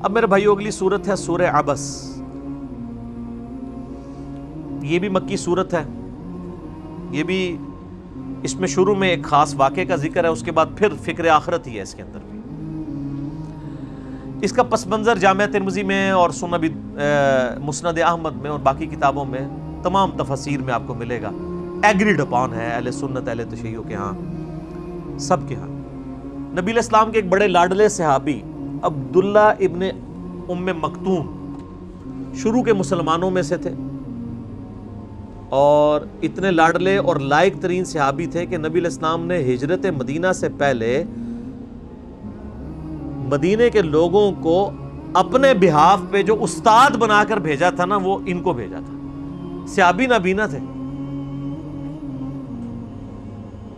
اب میرے بھائیو اگلی صورت ہے سورہ عبس. یہ بھی مکی صورت ہے. یہ بھی اس میں شروع میں ایک خاص واقعے کا ذکر ہے, اس کے بعد پھر فکر آخرت ہی ہے اس کے اندر بھی. اس کا پس منظر جامعہ ترمذی میں اور سنن مسند احمد میں اور باقی کتابوں میں تمام تفاسیر میں آپ کو ملے گا. ایگریڈ اپان ہے اہل سنت اہل تشیع کے ہاں, سب کے ہاں. نبی علیہ السلام کے ایک بڑے لاڈلے صحابی عبداللہ ابن ام مکتوم شروع کے مسلمانوں میں سے تھے, اور اتنے لاڈلے اور لائق ترین صحابی تھے کہ نبی علیہ السلام نے ہجرت مدینہ سے پہلے مدینے کے لوگوں کو اپنے بہاف پہ جو استاد بنا کر بھیجا تھا نا, وہ ان کو بھیجا تھا. صحابی نابینا تھے,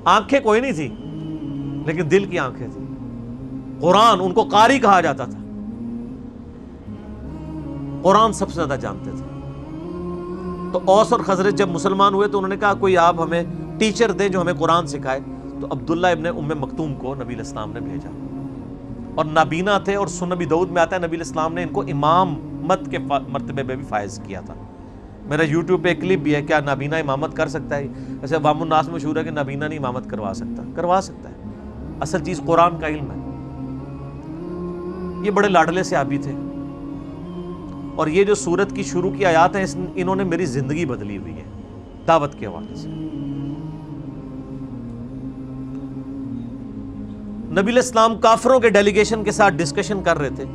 آنکھیں کوئی نہیں تھی لیکن دل کی آنکھیں تھیں. قرآن ان کو قاری کہا جاتا تھا, قرآن سب سے زیادہ جانتے تھے. تو اوس اور خزرج جب مسلمان ہوئے تو انہوں نے کہا کوئی آپ ہمیں ٹیچر دیں جو ہمیں قرآن سکھائے. تو عبداللہ ابن ام مکتوم کو نبی علیہ السلام نے بھیجا, اور نابینا تھے, اور سنن ابی داؤد میں آتا ہے نبی علیہ السلام نے ان کو امامت کے مرتبے پہ بھی فائز کیا تھا. میرا یوٹیوب پہ ایک کلپ بھی ہے, کیا نابینا امامت کر سکتا ہے؟ ایسے عوام الناس میں مشہور ہے کہ نابینا نہیں امامت کروا سکتا. کروا سکتا ہے, اصل چیز قرآن کا علم ہے. یہ بڑے لاڈلے صحابی تھے, اور یہ جو سورت کی شروع کی آیات ہیں انہوں نے میری زندگی بدلی ہوئی ہے دعوت کے حوالے سے. نبی علیہ السلام کافروں کے ڈیلیگیشن کے ساتھ ڈسکشن کر رہے تھے,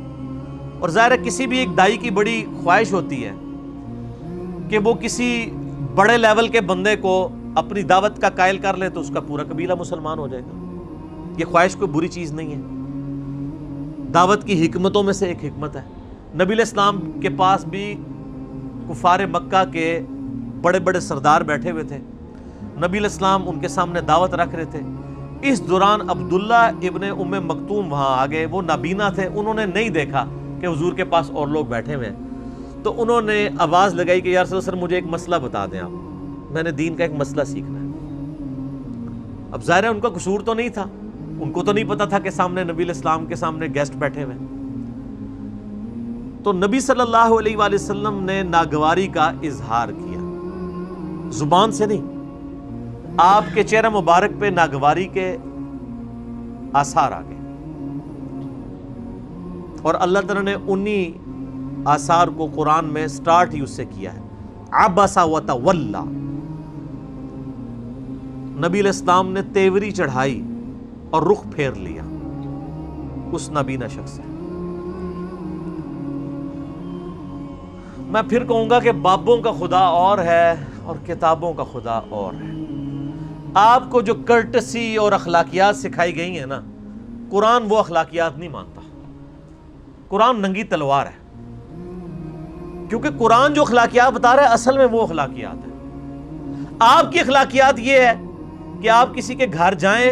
اور ظاہر ہے کسی بھی ایک دائی کی بڑی خواہش ہوتی ہے کہ وہ کسی بڑے لیول کے بندے کو اپنی دعوت کا قائل کر لے تو اس کا پورا قبیلہ مسلمان ہو جائے گا. یہ خواہش کوئی بری چیز نہیں ہے, دعوت کی حکمتوں میں سے ایک حکمت ہے. نبی علیہ السلام کے پاس بھی کفار مکہ کے بڑے بڑے سردار بیٹھے ہوئے تھے. نبی علیہ السلام ان کے سامنے دعوت رکھ رہے تھے. اس دوران عبداللہ ابن ام مکتوم وہاں آگے, وہ نابینا تھے, انہوں نے نہیں دیکھا کہ حضور کے پاس اور لوگ بیٹھے ہوئے ہیں. تو انہوں نے آواز لگائی کہ یا رسول اللہ مجھے ایک مسئلہ بتا دیں آپ, میں نے دین کا ایک مسئلہ سیکھنا ہے. اب ظاہر ہے ان کا قصور تو نہیں تھا, ان کو تو نہیں پتا تھا کہ سامنے نبی علیہ السلام کے سامنے گیسٹ بیٹھے ہوئے. تو نبی صلی اللہ علیہ وآلہ وسلم نے ناگواری کا اظہار کیا, زبان سے نہیں, آپ کے چہرہ مبارک پہ ناگواری کے آثار آ گئے, اور اللہ تعالیٰ نے انہی آثار کو قرآن میں سٹارٹ ہی اس سے کیا ہے. عبس وتولی, نبی علیہ السلام نے تیوری چڑھائی اور رخ پھیر لیا اس نابینا شخص سے. میں پھر کہوں گا کہ بابوں کا خدا اور ہے اور کتابوں کا خدا اور ہے. آپ کو جو کرٹسی اور اخلاقیات سکھائی گئی ہیں نا, قرآن وہ اخلاقیات نہیں مانتا. قرآن ننگی تلوار ہے, کیونکہ قرآن جو اخلاقیات بتا رہا ہے اصل میں وہ اخلاقیات ہے. آپ کی اخلاقیات یہ ہے کہ آپ کسی کے گھر جائیں,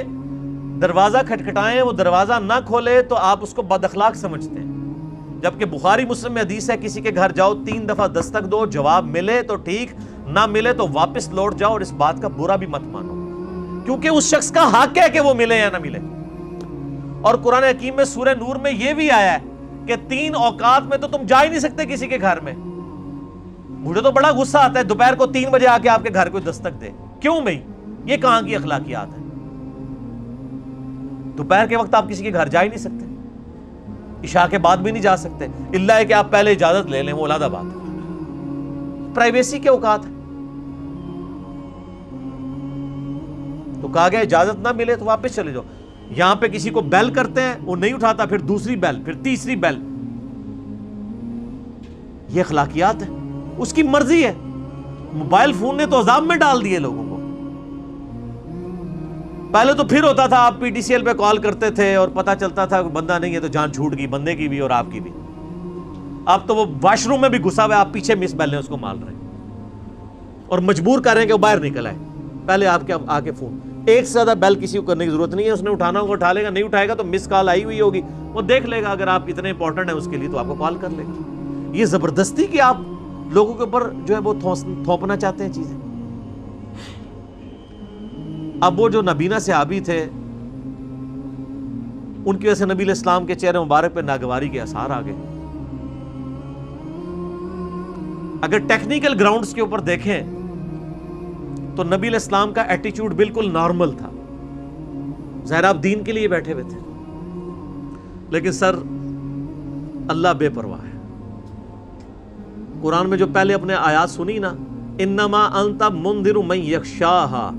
دروازہ کھٹکھٹائیں, وہ دروازہ نہ کھولے تو آپ اس کو بد اخلاق سمجھتے ہیں. جبکہ بخاری مسلم میں حدیث ہے کسی کے گھر جاؤ 3 دفعہ دستک دو, جواب ملے تو ٹھیک, نہ ملے تو واپس لوٹ جاؤ, اور اس بات کا برا بھی مت مانو, کیونکہ اس شخص کا حق ہے کہ وہ ملے یا نہ ملے. اور قرآن حکیم میں سورہ نور میں یہ بھی آیا ہے کہ 3 اوقات میں تو تم جا ہی نہیں سکتے کسی کے گھر میں. مجھے تو بڑا غصہ آتا ہے دوپہر کو 3 بجے آ کے آپ کے گھر کوئی دستک دے. کیوں بھائی, یہ کہاں کی اخلاقیات ہے؟ دوپہر کے وقت آپ کسی کے گھر جا ہی نہیں سکتے, عشاء کے بعد بھی نہیں جا سکتے, الا ہے کہ آپ پہلے اجازت لے لیں, وہ علیحدہ بات ہے. پرائیویسی کے اوقات ہے. تو کہا گیا اجازت نہ ملے تو واپس چلے جاؤ. یہاں پہ کسی کو بیل کرتے ہیں, وہ نہیں اٹھاتا, پھر دوسری بیل, پھر تیسری بیل. یہ اخلاقیات ہے, اس کی مرضی ہے. موبائل فون نے تو عذاب میں ڈال دیے لوگوں کو. پہلے تو پھر ہوتا تھا آپ پی ٹی سی ایل پہ کال کرتے تھے اور پتہ چلتا تھا بندہ نہیں ہے تو جان چھوٹ گئی, بندے کی بھی اور آپ کی بھی. اب تو وہ واش روم میں بھی گھسا ہوا ہے, آپ پیچھے مس بیل نے اس کو مال رہے ہیں اور مجبور کر رہے ہیں کہ وہ باہر نکل آئے. پہلے آپ کے آ کے فون, ایک سے زیادہ بیل کسی کو کرنے کی ضرورت نہیں ہے. اس نے اٹھانا ہوگا اٹھا لے گا, نہیں اٹھائے گا تو مس کال آئی ہوئی ہوگی, وہ دیکھ لے گا. اگر آپ اتنے امپورٹنٹ ہیں اس کے لیے تو آپ کو کال کر لے گا. یہ زبردستی کہ آپ لوگوں کے اوپر جو ہے وہ تھوپنا چاہتے ہیں چیزیں. اب وہ جو نبینا صحابی تھے ان کی وجہ سے نبی علیہ السلام کے چہرے مبارک پہ ناگواری کے آثار آ گئے. اگر ٹیکنیکل گراؤنڈز کے اوپر دیکھیں تو نبی علیہ السلام کا ایٹیچیوڈ بالکل نارمل تھا. ظاہر آپ دین کے لیے بیٹھے ہوئے تھے, لیکن سر اللہ بے پرواہ ہے. قرآن میں جو پہلے اپنے آیات سنی نا, انما انت منذر من یخشاہا,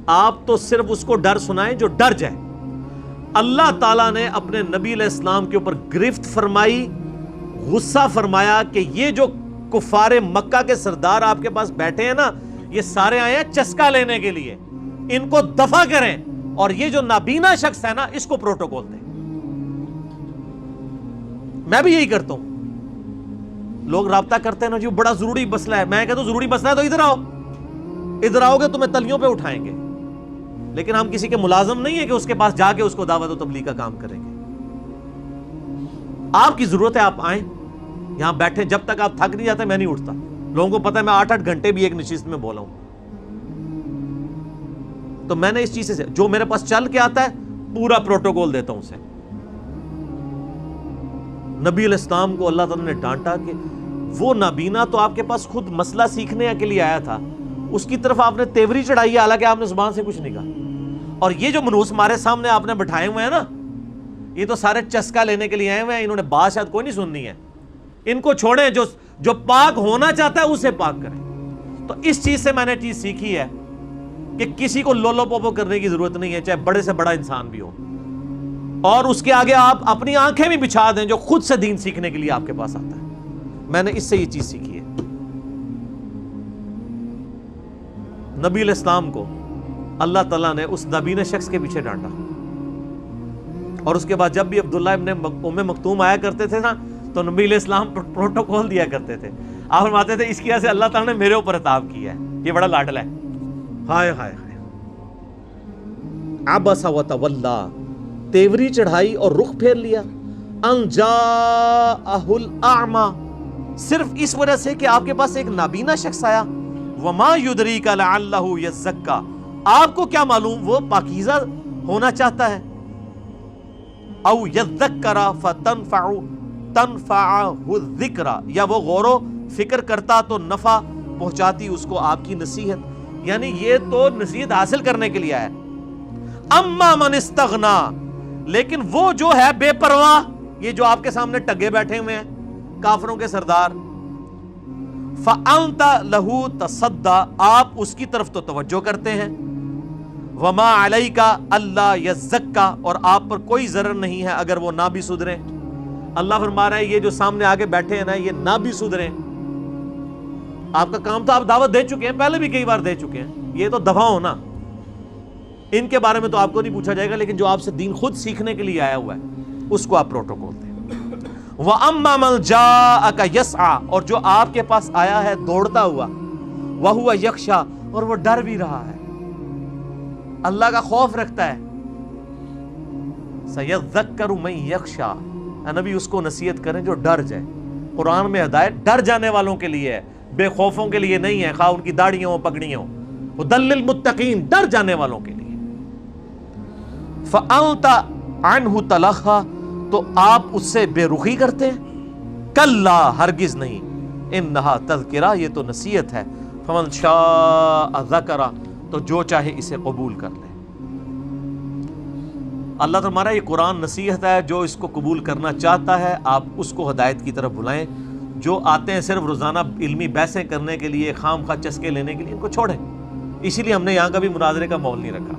آپ تو صرف اس کو ڈر سنائیں جو ڈر جائے. اللہ تعالیٰ نے اپنے نبی علیہ السلام کے اوپر گرفت فرمائی, غصہ فرمایا کہ یہ جو کفار مکہ کے سردار آپ کے پاس بیٹھے ہیں نا, یہ سارے آئے ہیں چسکا لینے کے لیے, ان کو دفع کریں, اور یہ جو نابینا شخص ہے نا اس کو پروٹوکول دیں. میں بھی یہی کرتا ہوں. لوگ رابطہ کرتے ہیں نا جو بڑا ضروری مسئلہ ہے, میں کہتا ہوں ضروری مسئلہ ہے تو ادھر آؤ, ادھر آؤ گے تمہیں تلیوں پہ اٹھائیں گے. لیکن ہم کسی کے ملازم نہیں ہے کہ اس کے پاس جا کے اس کو دعوت و تبلیغ کا کام کریں گے. آپ کی ضرورت ہے آپ آئیں, یہاں بیٹھیں, جب تک آپ تھک نہیں جاتے میں نہیں اٹھتا. لوگوں کو پتا ہے میں 8-8 گھنٹے بھی ایک نشست میں بولا ہوں. تو میں نے اس چیز سے جو میرے پاس چل کے آتا ہے پورا پروٹوکول دیتا ہوں اسے. نبی علیہ السلام کو اللہ تعالیٰ نے ڈانٹا کہ وہ نابینا تو آپ کے پاس خود مسئلہ سیکھنے کے لیے آیا تھا, اس کی طرف آپ نے تیوری چڑھائی ہے, حالانکہ آپ نے زبان سے کچھ نہیں کہا. اور یہ جو منوس ہمارے سامنے آپ نے بٹھائے ہوئے ہیں نا, یہ تو سارے چسکا لینے کے لیے آئے ہوئے ہیں. انہوں نے بات شاید کوئی نہیں سننی ہے. ان کو چھوڑیں, جو پاک ہونا چاہتا ہے اسے پاک کریں. تو اس چیز سے میں نے چیز سیکھی ہے کہ کسی کو لولو پوپو کرنے کی ضرورت نہیں ہے, چاہے بڑے سے بڑا انسان بھی ہو, اور اس کے آگے آپ اپنی آنکھیں بھی بچھا دیں جو خود سے دین سیکھنے کے لیے آپ کے پاس آتا ہے. میں نے اس سے یہ چیز سیکھی ہے. نبی علیہ السلام کو اللہ تعالیٰ نے اس نابینا شخص کے پیچھے ڈانٹا, اور اس کے بعد جب بھی عبداللہ ابن ام مکتوم آیا کرتے تھے نا تو نبی علیہ السلام پروٹوکول دیا کرتے تھے. آپ فرماتے تھے اس کی وجہ سے اللہ تعالیٰ نے میرے اوپر عطاب کیا ہے, یہ بڑا لاڈلا ہے. ہائے ہائے ہائے. عبس وتولی, تیوری چڑھائی اور رخ پھیر لیا. ان جاءہ الاعمی, صرف اس وجہ سے کہ آپ کے پاس ایک نابینا شخص آیا. وما یدریک لعلہ یزکا, آپ کو کیا معلوم وہ پاکیزہ ہونا چاہتا ہے. او یذکر تنفعہ الذکر, یا وہ غور و فکر کرتا تو نفع پہنچاتی اس کو آپ کی نصیحت. یعنی یہ تو نصیحت حاصل کرنے کے لیے ہے. اما من استغنا, لیکن وہ جو ہے بے پرواہ, یہ جو آپ کے سامنے ٹگے بیٹھے ہوئے ہیں کافروں کے سردار, فأنت لہو تصدی, آپ اس کی طرف تو توجہ کرتے ہیں. وما علیک اللہ یزکا, اور آپ پر کوئی ضرر نہیں ہے اگر وہ نہ بھی سدھریں. اللہ فرما رہا ہے یہ جو سامنے آگے بیٹھے ہیں نا یہ نہ بھی سدھریں. آپ کا کام تو آپ دعوت دے چکے ہیں, پہلے بھی کئی بار دے چکے ہیں, یہ تو دفع ہونا. ان کے بارے میں تو آپ کو نہیں پوچھا جائے گا, لیکن جو آپ سے دین خود سیکھنے کے لیے آیا ہوا ہے اس کو آپ پروٹوکول دیں. وَأَمَّا مَنْ جَاءَكَ يَسْعَى, اور جو آپ کے پاس آیا ہے دوڑتا ہوا, وَهُوَ يَخْشَى, اور وہ ڈر بھی رہا ہے, اللہ کا خوف رکھتا ہے. سَيَذَّكَّرُ مَنْ يَخْشَى, نبی اس کو نصیحت کریں جو ڈر جائے. قرآن میں ہدایت ڈر جانے والوں کے لیے ہے, بے خوفوں کے لیے نہیں ہے, خواہ ان کی داڑیاں ہوں پگڑیاں ہوں. ہدی للمتقین, ڈر جانے والوں کے لیے. فَأَنْتَ عَنْهُ تَلَخَّى, تو آپ اس سے بے رخی کرتے ہیں. کلا, ہرگز نہیں. انہا تذکرہ, یہ تو نصیحت ہے. فمن شاء ذکر, تو جو چاہے اسے قبول کر لے. اللہ تمہارا یہ قرآن نصیحت ہے, جو اس کو قبول کرنا چاہتا ہے آپ اس کو ہدایت کی طرف بلائیں. جو آتے ہیں صرف روزانہ علمی بحثیں کرنے کے لیے, خام خواہ چسکے لینے کے لیے, ان کو چھوڑیں. اسی لیے ہم نے یہاں کا بھی مناظرے کا ماحول نہیں رکھا.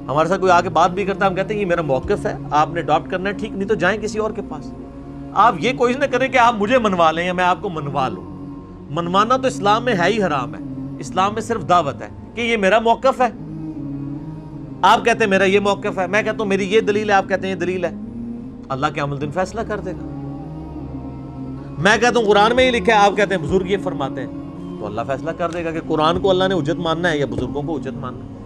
ہمارے ساتھ کوئی آگے بات بھی کرتا ہے, ہم کہتے ہیں یہ میرا موقف ہے, آپ نے اڈاپٹ کرنا ہے, ٹھیک, نہیں تو جائیں کسی اور کے پاس. آپ یہ کوشش نہ کریں کہ آپ مجھے منوا لیں یا میں آپ کو منوا لوں. منوانا تو اسلام میں ہے ہی حرام ہے. اسلام میں صرف دعوت ہے کہ یہ میرا موقف ہے. آپ کہتے ہیں میرا یہ موقف ہے, میں کہتا ہوں میری یہ دلیل ہے, آپ کہتے ہیں یہ دلیل ہے. اللہ کے عمل دن فیصلہ کر دے گا. میں کہتا ہوں قرآن میں ہی لکھا ہے, آپ کہتے ہیں بزرگ یہ فرماتے ہیں, تو اللہ فیصلہ کر دے گا کہ قرآن کو اللہ نے حجت ماننا ہے یا بزرگوں کو حجت ماننا ہے.